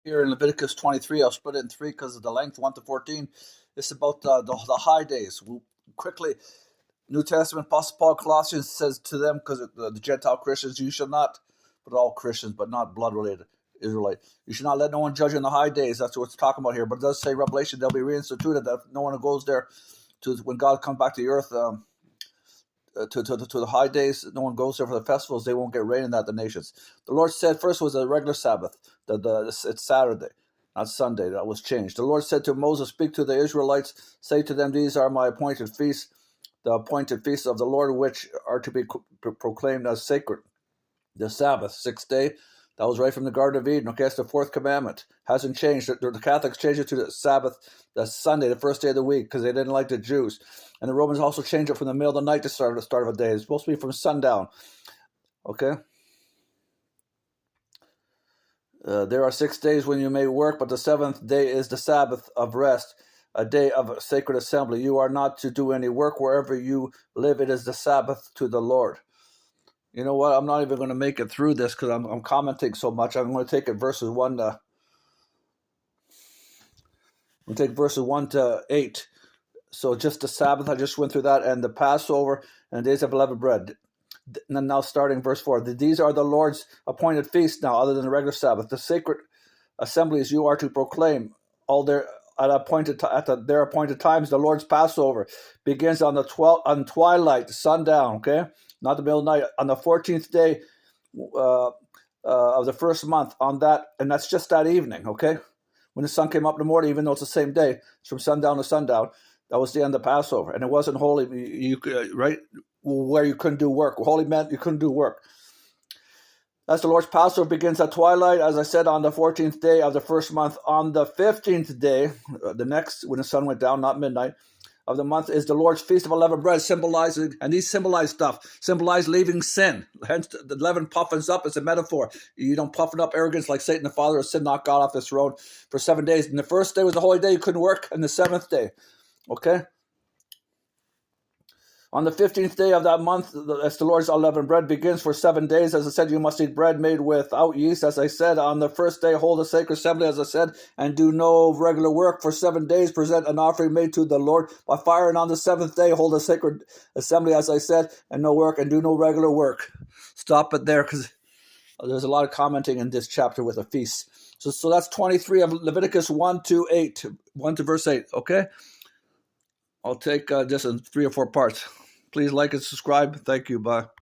Here in Leviticus 23, I'll split it in three because of the length, 1 to 14. It's about the high days. Quickly, New Testament, Apostle Paul, Colossians says to them, because the Gentile Christians, you shall not, but all Christians, but not blood-related, Israelite. You should not let no one judge in the high days. That's what it's talking about here. But it does say Revelation, they'll be reinstituted, that no one goes there to when God comes back to the earth. To the high days, no one goes there for the festivals. They won't get rain in that, the nations. The Lord said first was a regular Sabbath. It's Saturday, not Sunday. That was changed. The Lord said to Moses, speak to the Israelites, say to them, these are my appointed feasts, the appointed feasts of the Lord, which are to be proclaimed as sacred. The Sabbath, sixth day, that was right from the Garden of Eden. Okay, that's the fourth commandment. Hasn't changed. The Catholics changed it to the Sabbath, the Sunday, the first day of the week, because they didn't like the Jews. And the Romans also changed it from the middle of the night to the start of a day. It's supposed to be from sundown. Okay? There are 6 days when you may work, but the seventh day is the Sabbath of rest, a day of sacred assembly. You are not to do any work wherever you live. It is the Sabbath to the Lord. You know what? I'm not even going to make it through this because I'm commenting so much. I'm going to take it verses 1 to... We'll take verses 1 to 8. So just the Sabbath, I just went through that, and the Passover and the days of unleavened bread. And now starting verse 4. These are the Lord's appointed feasts now, other than the regular Sabbath. The sacred assemblies you are to proclaim all their their appointed times. The Lord's Passover begins on on twilight, sundown, okay? Not the middle of the night. On the 14th day of the first month, on that, and that's just that evening, okay? When the sun came up in the morning, even though it's the same day, it's from sundown to sundown. That was the end of Passover, and it wasn't holy. Right where you couldn't do work. Holy meant you couldn't do work. As the Lord's Passover begins at twilight, as I said, on the 14th day of the first month. On the 15th day, the next, when the sun went down, not midnight, of the month, is the Lord's Feast of Unleavened Bread, symbolizing, and these symbolize leaving sin. Hence, the leaven puffens up as a metaphor. You don't puffing up arrogance like Satan the father of sin knocked God off his throne for 7 days. And the first day was the holy day, you couldn't work, and the seventh day. Okay? On the 15th day of that month, as the Lord's unleavened bread begins for 7 days, as I said, you must eat bread made without yeast. As I said, on the first day, hold a sacred assembly, as I said, and do no regular work. For 7 days, present an offering made to the Lord by fire. And on the seventh day, hold a sacred assembly, as I said, and no work, and do no regular work. Stop it there, because there's a lot of commenting in this chapter with a feast. So that's 23 of Leviticus 1 to 8, 1 to verse 8, okay? I'll take this in 3 or 4 parts. Please like and subscribe. Thank you. Bye.